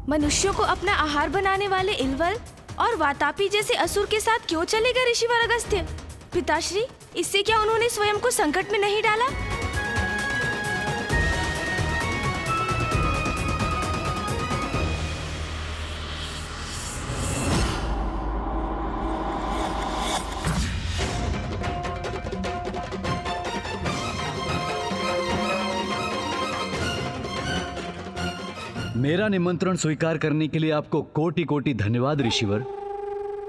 मनुष्यों को अपना आहार बनाने वाले इल्वल और वातापी जैसे असुर के साथ क्यों चले गए ऋषिवर अगस्त्य? पिताश्री, इससे क्या उन्होंने स्वयं को संकट में नहीं डाला? मेरा निमंत्रण स्वीकार करने के लिए आपको कोटि कोटि धन्यवाद ऋषिवर।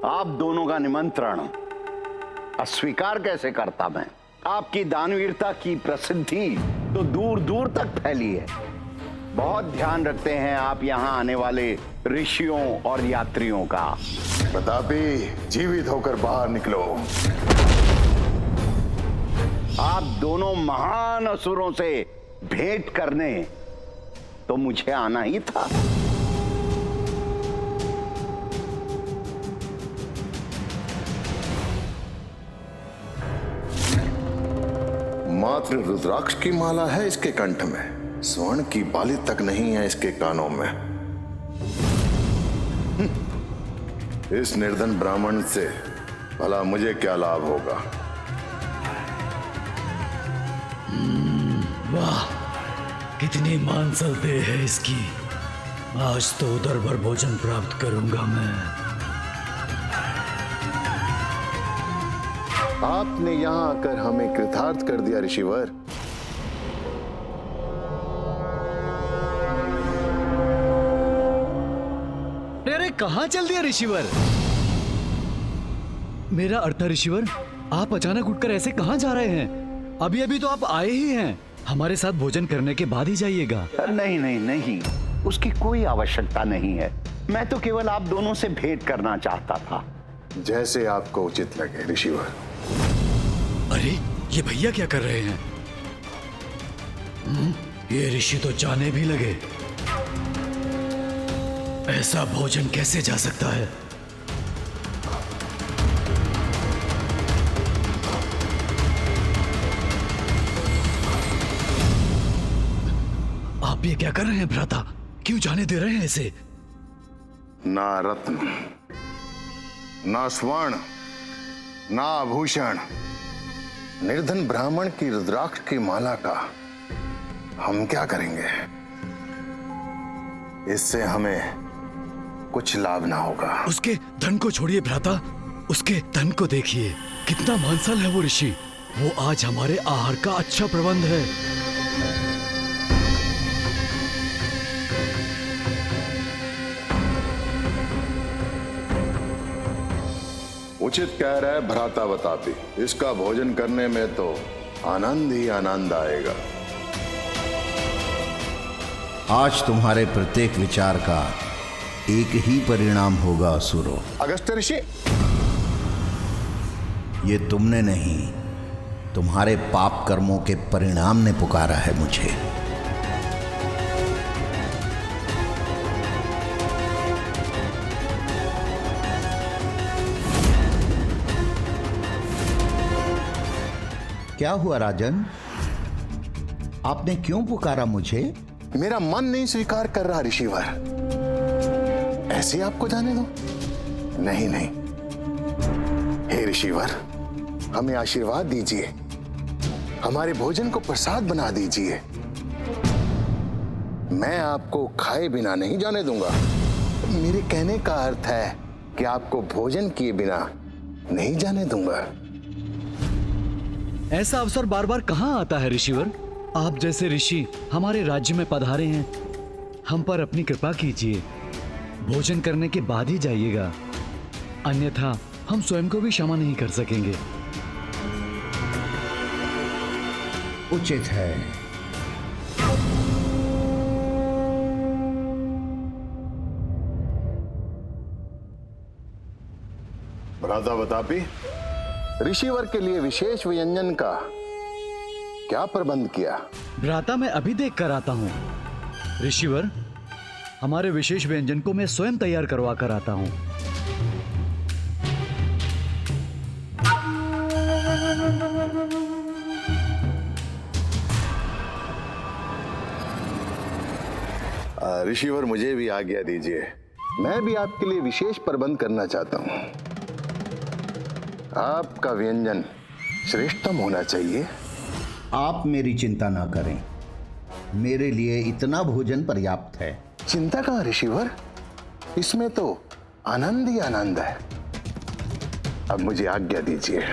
आप दोनों का निमंत्रण अस्वीकार कैसे करता मैं? आपकी दानवीरता की प्रसिद्धि तो दूर दूर तक फैली है। बहुत ध्यान रखते हैं आप यहाँ आने वाले ऋषियों और यात्रियों का। प्रतापी, जीवित होकर बाहर निकलो। आप दोनों महान असुरों से भेंट करने तो मुझे आना ही था। मात्र रुद्राक्ष की माला है इसके कंठ में, स्वर्ण की बाली तक नहीं है इसके कानों में। इस निर्धन ब्राह्मण से भला मुझे क्या लाभ होगा? वाह, कितनी मांसलते है इसकी। आज तो उदर भर भोजन प्राप्त करूंगा मैं। आपने यहां आकर हमें कृतार्थ कर दिया ऋषिवर। अरे कहां चल दिया ऋषिवर? मेरा अर्थ ऋषिवर, आप अचानक उठकर ऐसे कहां जा रहे हैं? अभी अभी तो आप आए ही हैं। हमारे साथ भोजन करने के बाद ही जाइएगा। नहीं नहीं नहीं, उसकी कोई आवश्यकता नहीं है। मैं तो केवल आप दोनों से भेंट करना चाहता था। जैसे आपको उचित लगे ऋषिवर। अरे ये भैया क्या कर रहे हैं? ये ऋषि तो जाने भी लगे। ऐसा भोजन कैसे जा सकता है? आप ये क्या कर रहे हैं भ्राता? क्यों जाने दे रहे हैं इसे? ना रत्न, ना स्वर्ण, ना आभूषण, निर्धन ब्राह्मण की रुद्राक्ष की माला का हम क्या करेंगे? इससे हमें कुछ लाभ ना होगा। उसके धन को छोड़िए भ्राता, उसके धन को देखिए। कितना मानसल है वो ऋषि। वो आज हमारे आहार का अच्छा प्रबंध है। उचित कह रहा है भ्राता बतापी। इसका भोजन करने में तो आनंद ही आनंद आएगा। आज तुम्हारे प्रत्येक विचार का एक ही परिणाम होगा असुरों। अगस्त्य ऋषि, ये तुमने नहीं, तुम्हारे पाप कर्मों के परिणाम ने पुकारा है मुझे। क्या हुआ राजन? आपने क्यों पुकारा मुझे? मेरा मन नहीं स्वीकार कर रहा ऋषिवर। ऐसे आपको जाने दो? नहीं नहीं, हे ऋषिवर, हमें आशीर्वाद दीजिए। हमारे भोजन को प्रसाद बना दीजिए। मैं आपको खाए बिना नहीं जाने दूंगा। मेरे कहने का अर्थ है कि आपको भोजन किए बिना नहीं जाने दूंगा। ऐसा अवसर बार बार कहां आता है ऋषिवर? आप जैसे ऋषि हमारे राज्य में पधारे हैं। हम पर अपनी कृपा कीजिए। भोजन करने के बाद ही जाइएगा, अन्यथा हम स्वयं को भी क्षमा नहीं कर सकेंगे। उचित है। भ्राता बतापी, ऋषिवर के लिए विशेष व्यंजन का क्या प्रबंध किया? भ्राता मैं अभी देख कर आता हूँ। ऋषिवर, हमारे विशेष व्यंजन को मैं स्वयं तैयार करवा कर आता हूँ। ऋषिवर मुझे भी आज्ञा दीजिए, मैं भी आपके लिए विशेष प्रबंध करना चाहता हूं। आपका व्यंजन श्रेष्ठतम होना चाहिए। आप मेरी चिंता ना करें, मेरे लिए इतना भोजन पर्याप्त है। चिंता कहां ऋषिवर, इसमें तो आनंद ही आनंद है। अब मुझे आज्ञा दीजिए।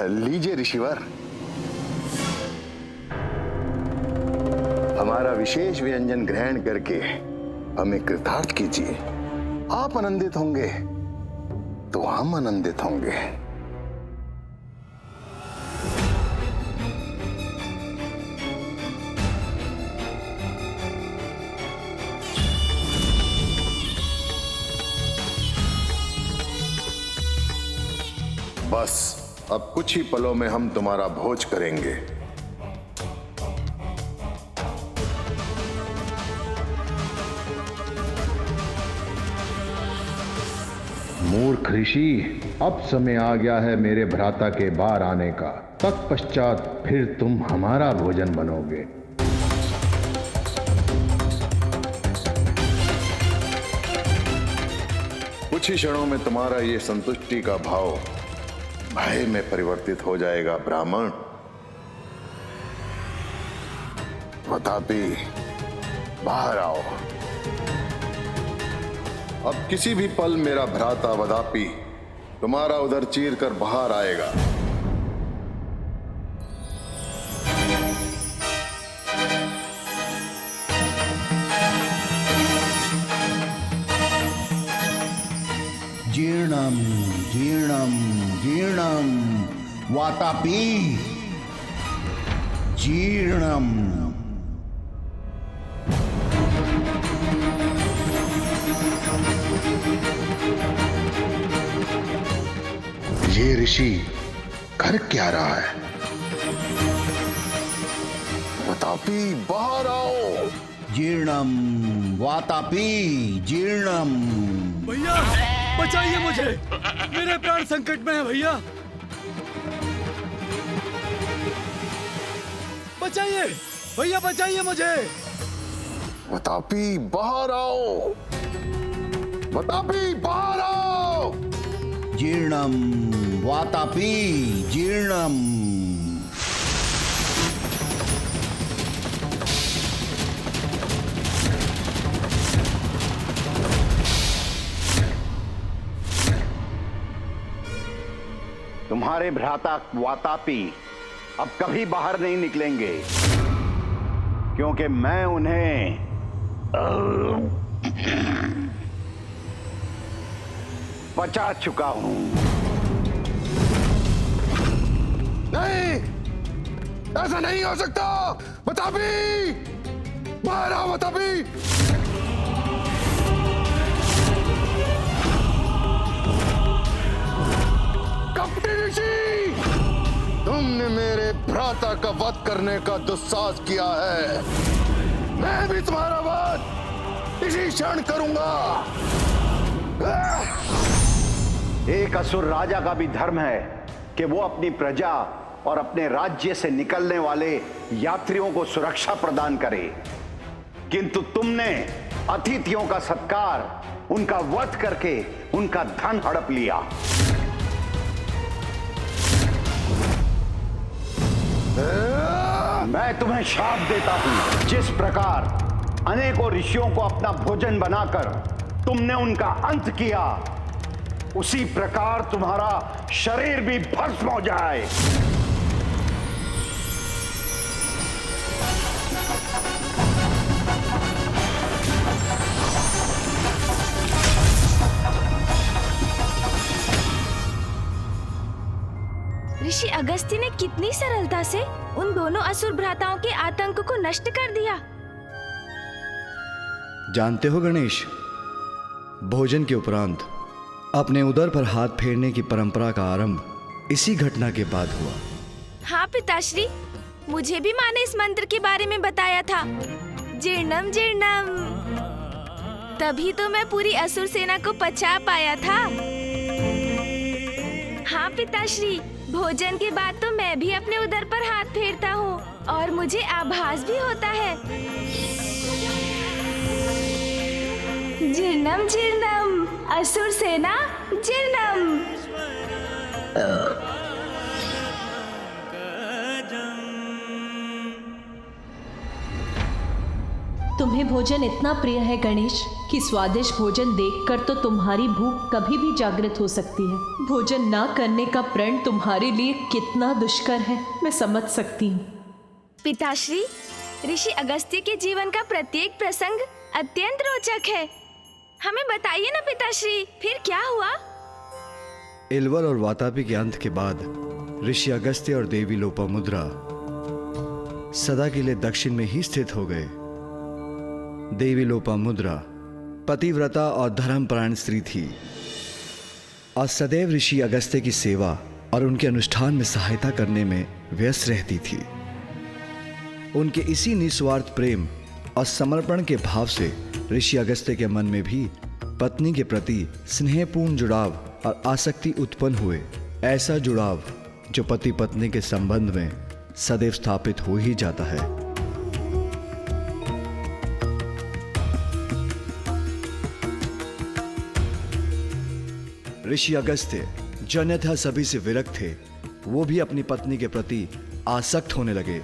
लीजिए ऋषिवर, हमारा विशेष व्यंजन ग्रहण करके हमें कृतार्थ कीजिए। आप आनंदित होंगे तो हम आनंदित होंगे। बस अब कुछ ही पलों में हम तुम्हारा भोज करेंगे। मूर्ख ऋषि, अब समय आ गया है मेरे भ्राता के बाहर आने का। तत्पश्चात फिर तुम हमारा भोजन बनोगे। कुछ ही क्षणों में तुम्हारा ये संतुष्टि का भाव भय में परिवर्तित हो जाएगा ब्राह्मण। वतापी, बाहर आओ। अब किसी भी पल मेरा भ्राता वदापी तुम्हारा उदर चीर कर बाहर आएगा। जीर्णम जीर्णम जीर्णम वातापी जीर्णम। ये ऋषि कर क्या रहा है? वतापी, बाहर आओ। जीर्णम वातापी जीर्णम। भैया बचाइए मुझे, मेरे प्राण संकट में है भैया, बचाइए भैया, बचाइए मुझे। वतापी, बाहर आओ। वतापी, बाहर आओ। जीर्णम वातापी जीर्णम। तुम्हारे भ्राता वातापी अब कभी बाहर नहीं निकलेंगे, क्योंकि मैं उन्हें बचा चुका हूं। नहीं, ऐसा नहीं हो सकता। वतापी, बाहर आओ। वतापी, कपटी ऋषि, तुमने मेरे भ्राता का वध करने का दुस्साहस किया है। मैं भी तुम्हारा वध इसी क्षण करूंगा। एक असुर राजा का भी धर्म है कि वो अपनी प्रजा और अपने राज्य से निकलने वाले यात्रियों को सुरक्षा प्रदान करे, किंतु तुमने अतिथियों का सत्कार, उनका वध करके उनका धन हड़प लिया। मैं तुम्हें शाप देता हूं, जिस प्रकार अनेकों ऋषियों को अपना भोजन बनाकर तुमने उनका अंत किया, उसी प्रकार तुम्हारा शरीर भी भस्म हो जाए। ऋषि अगस्त्य ने कितनी सरलता से उन दोनों असुर भ्राताओं के आतंक को नष्ट कर दिया। जानते हो गणेश, भोजन के उपरांत अपने उदर पर हाथ फेरने की परंपरा का आरंभ इसी घटना के बाद हुआ। हाँ पिताश्री, मुझे भी माँ ने इस मंत्र के बारे में बताया था, जीर्णम जीर्णम। तभी तो मैं पूरी असुर सेना को पचा पाया था। हाँ पिताश्री, भोजन के बाद तो मैं भी अपने उदर पर हाथ फेरता हूँ और मुझे आभास भी होता है। जीर्णम जीर्णम, असुर सेना जीर्णम। तुम्हें भोजन इतना प्रिय है गणेश कि स्वादिष्ट भोजन देखकर तो तुम्हारी भूख कभी भी जागृत हो सकती है। भोजन ना करने का प्रण तुम्हारे लिए कितना दुष्कर है, मैं समझ सकती हूँ। पिताश्री, ऋषि अगस्त्य के जीवन का प्रत्येक प्रसंग अत्यंत रोचक है। हमें बताइए ना पिताश्री, फिर क्या हुआ? इल्वल और वातापी के अंत के बाद ऋषि अगस्त्य और देवी लोपामुद्रा सदा के लिए दक्षिण में ही स्थित हो गए। देवी लोपामुद्रा पतिव्रता और धर्मपरायण स्त्री थी और सदैव ऋषि अगस्त्य की सेवा और उनके अनुष्ठान में सहायता करने में व्यस्त रहती थी। उनके इसी निस्वार्थ प्रेम और समर्पण के भाव से ऋषि अगस्त्य के मन में भी पत्नी के प्रति स्नेहपूर्ण जुड़ाव और आसक्ति उत्पन्न हुए। ऐसा जुड़ाव जो पति पत्नी के संबंध में सदैव स्थापित हो ही जाता है। ऋषि अगस्त्य जो अन्यथा सभी से विरक्त थे, वो भी अपनी पत्नी के प्रति आसक्त होने लगे।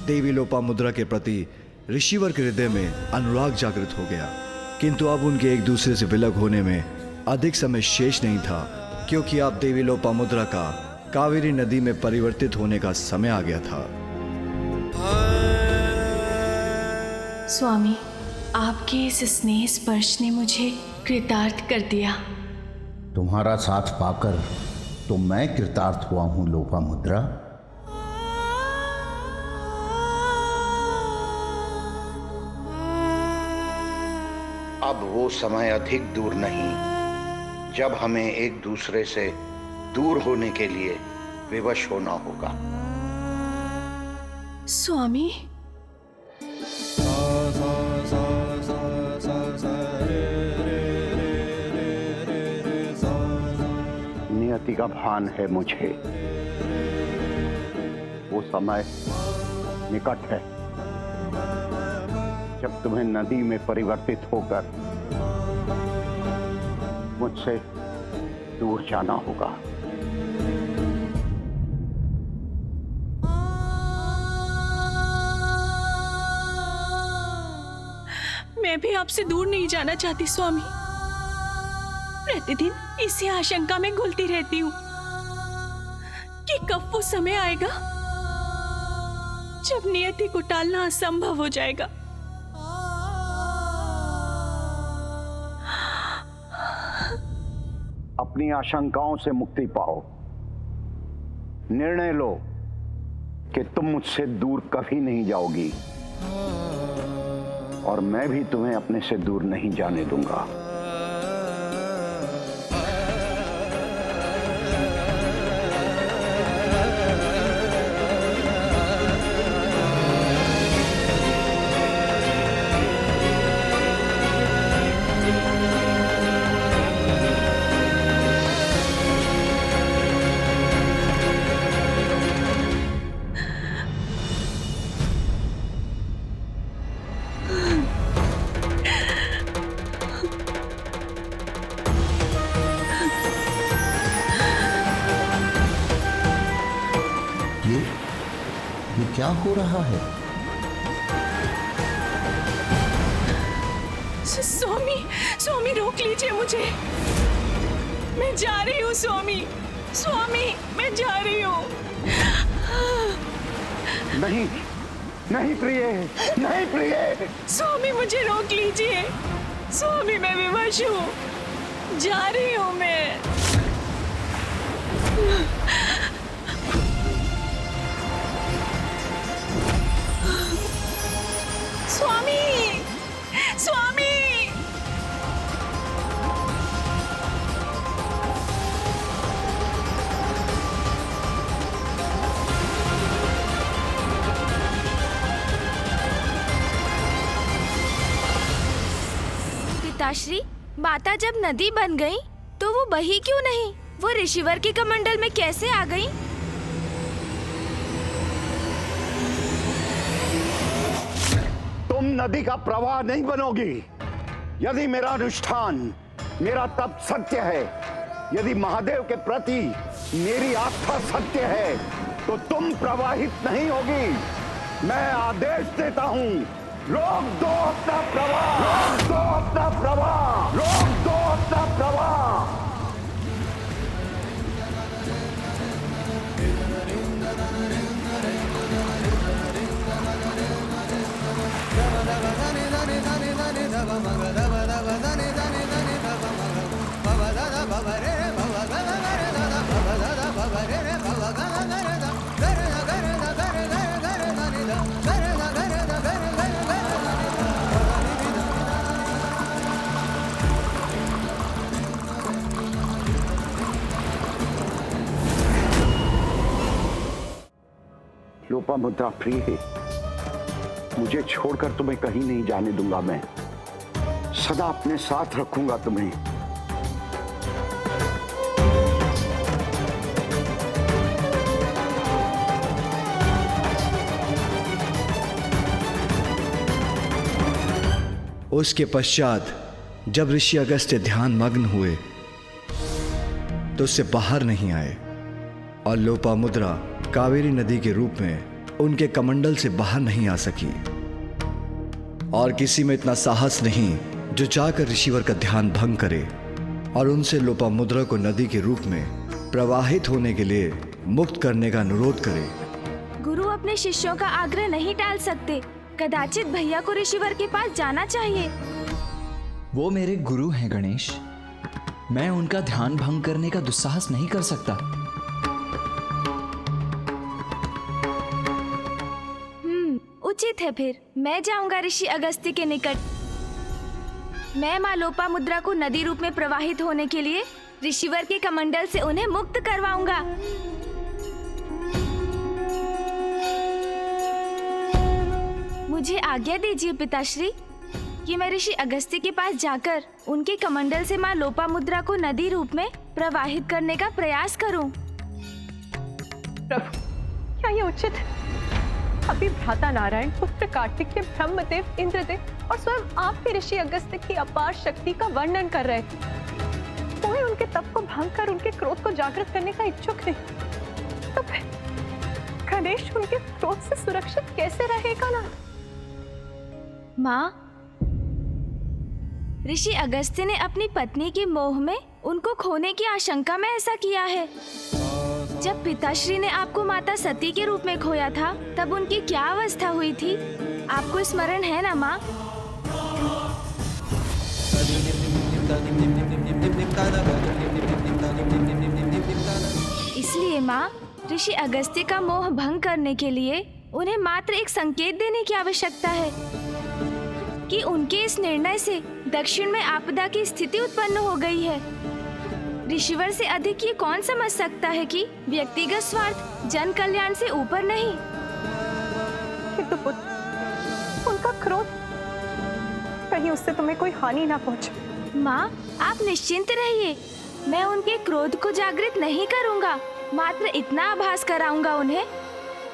देवी लोपामुद्रा के प्रति ऋषिवर के हृदय में अनुराग जागृत हो गया, किंतु अब उनके एक दूसरे से विलग होने में अधिक समय शेष नहीं था, क्योंकि अब देवी लोपामुद्रा का कावेरी नदी में परिवर्तित होने का समय आ गया था। स्वामी, आपके इस स्नेह स्पर्श ने मुझे कृतार्थ कर दिया। तुम्हारा साथ पाकर तो मैं कृतार्थ हुआ हूं लोपामुद्रा। अब वो समय अधिक दूर नहीं जब हमें एक दूसरे से दूर होने के लिए विवश होना होगा। स्वामी, नियति का भान है मुझे, वो समय निकट है जब तुम्हें नदी में परिवर्तित होकर मुझसे दूर जाना होगा। मैं भी आपसे दूर नहीं जाना चाहती स्वामी। प्रतिदिन इसी आशंका में घुलती रहती हूँ कि कब वो समय आएगा जब नियति को टालना असंभव हो जाएगा। अपनी आशंकाओं से मुक्ति पाओ। निर्णय लो कि तुम मुझसे दूर कभी नहीं जाओगी और मैं भी तुम्हें अपने से दूर नहीं जाने दूंगा। ये क्या हो रहा है? स्वामी, स्वामी रोक लीजिए मुझे। मैं जा रही हूँ स्वामी। स्वामी, मैं जा रही हूँ। नहीं, नहीं प्रिय, नहीं प्रिय। स्वामी, मुझे रोक लीजिए। स्वामी, मैं विवश हूँ, जा रही हूँ मैं। स्वामी, पिताश्री, माता जब नदी बन गई तो वो बही क्यों नहीं? वो ऋषिवर के कमंडल में कैसे आ गई? तुम नदी का प्रवाह नहीं बनोगी। यदि मेरा अनुष्ठान, मेरा तप सत्य है, यदि महादेव के प्रति मेरी आस्था सत्य है, तो तुम प्रवाहित नहीं होगी। मैं आदेश देता हूं, रोक दो अपना प्रवाह, रोक दो अपना प्रवाह, रोक दो अपना प्रवाह। लोपामुद्रा प्रिय, मुझे छोड़कर तुम्हें कहीं नहीं जाने दूंगा। मैं सदा अपने साथ रखूंगा तुम्हें। उसके पश्चात जब ऋषि अगस्त्य ध्यान मग्न हुए तो उससे बाहर नहीं आए और लोपामुद्रा कावेरी नदी के रूप में उनके कमंडल से बाहर नहीं आ सकी। और किसी में इतना साहस नहीं जो जाकर ऋषिवर का ध्यान भंग करे और उनसे लोपामुद्रा को नदी के रूप में प्रवाहित होने के लिए मुक्त करने का अनुरोध करे। गुरु अपने शिष्यों का आग्रह नहीं टाल सकते। कदाचित भैया को ऋषिवर के पास जाना चाहिए। वो मेरे गुरु हैं गणेश, मैं उनका ध्यान भंग करने का दुस्साहस नहीं कर सकता। उचित है, फिर मैं जाऊंगा ऋषि अगस्त्य के निकट। मैं माँ लोपामुद्रा को नदी रूप में प्रवाहित होने के लिए ऋषिवर के कमंडल से उन्हें मुक्त करवाऊंगा। मुझे आज्ञा दीजिए पिताश्री कि मैं ऋषि अगस्त्य के पास जाकर उनके कमंडल से माँ लोपामुद्रा को नदी रूप में प्रवाहित करने का प्रयास करूं। प्रभु, क्या ये उचित है? अभी भ्राता नारायण, पुत्र कार्तिकेय, ब्रह्मदेव, इंद्रदेव और स्वयं आप भी ऋषि अगस्त्य की अपार शक्ति का वर्णन कर रहे थे। कोई उनके तप को भंग कर उनके क्रोध को जागृत करने का इच्छुक नहीं, तो फिर गणेश उनके क्रोध से सुरक्षित कैसे रहेगा ना? माँ, ऋषि अगस्त्य ने अपनी पत्नी के मोह में उनको खोने की आशंका में ऐसा किया है। जब पिताश्री ने आपको माता सती के रूप में खोया था, तब उनकी क्या अवस्था हुई थी? आपको स्मरण है ना माँ? इसलिए माँ, ऋषि अगस्त्य का मोह भंग करने के लिए उन्हें मात्र एक संकेत देने की आवश्यकता है कि उनके इस निर्णय से दक्षिण में आपदा की स्थिति उत्पन्न हो गई है। ऋषिवर से अधिक ये कौन समझ सकता है कि व्यक्तिगत स्वार्थ जन कल्याण से ऊपर नहीं। किंतु पुत्र, उनका क्रोध, कहीं उससे तुम्हें कोई हानि ना पहुंचे। माँ, आप निश्चिंत रहिए, मैं उनके क्रोध को जागृत नहीं करूँगा। मात्र इतना आभास कराऊंगा उन्हें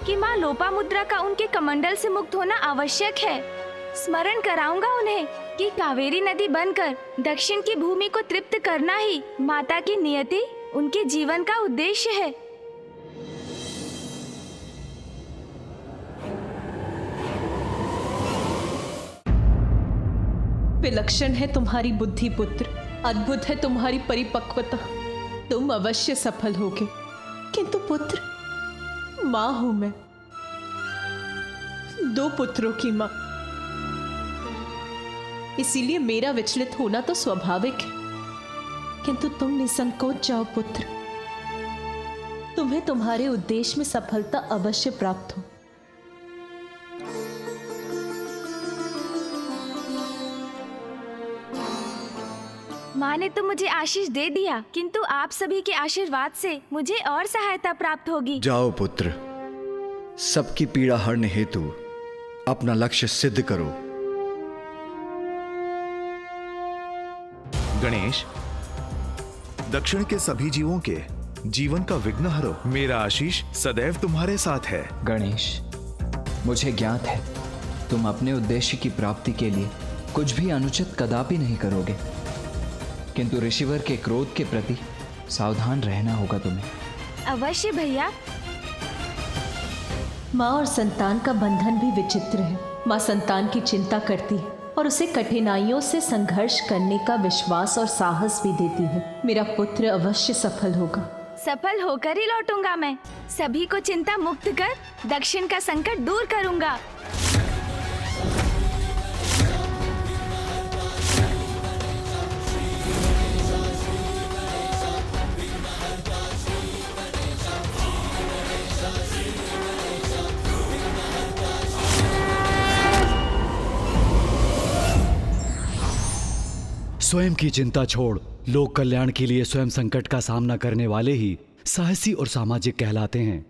कि माँ लोपामुद्रा का उनके कमंडल से मुक्त होना आवश्यक है। स्मरण कराऊंगा उन्हें कि कावेरी नदी बनकर दक्षिण की भूमि को तृप्त करना ही माता की नियति, उनके जीवन का उद्देश्य है। विलक्षण है तुम्हारी बुद्धि पुत्र, अद्भुत है तुम्हारी परिपक्वता। तुम अवश्य सफल होगे। किंतु पुत्र, माँ हूं मैं, 2 पुत्रों की माँ, इसीलिए मेरा विचलित होना तो स्वाभाविक है। किंतु तुम निसंकोच जाओ पुत्र, तुम्हें तुम्हारे उद्देश्य में सफलता अवश्य प्राप्त हो। माँ ने तो मुझे आशीष दे दिया, किंतु आप सभी के आशीर्वाद से मुझे और सहायता प्राप्त होगी। जाओ पुत्र, सबकी पीड़ा हरने हेतु अपना लक्ष्य सिद्ध करो। गणेश, दक्षिण के सभी जीवों के जीवन का विघ्न हरो, मेरा आशीष सदैव तुम्हारे साथ है। गणेश, मुझे ज्ञात है तुम अपने उद्देश्य की प्राप्ति के लिए कुछ भी अनुचित कदापि नहीं करोगे, किंतु ऋषिवर के क्रोध के प्रति सावधान रहना होगा तुम्हें। अवश्य भैया। माँ और संतान का बंधन भी विचित्र है। माँ संतान की चिंता करती है और उसे कठिनाइयों से संघर्ष करने का विश्वास और साहस भी देती है। मेरा पुत्र अवश्य सफल होगा। सफल होकर ही लौटूंगा मैं। सभी को चिंता मुक्त कर दक्षिण का संकट दूर करूंगा। स्वयं की चिंता छोड़ लोक कल्याण के लिए स्वयं संकट का सामना करने वाले ही साहसी और सामाजिक कहलाते हैं।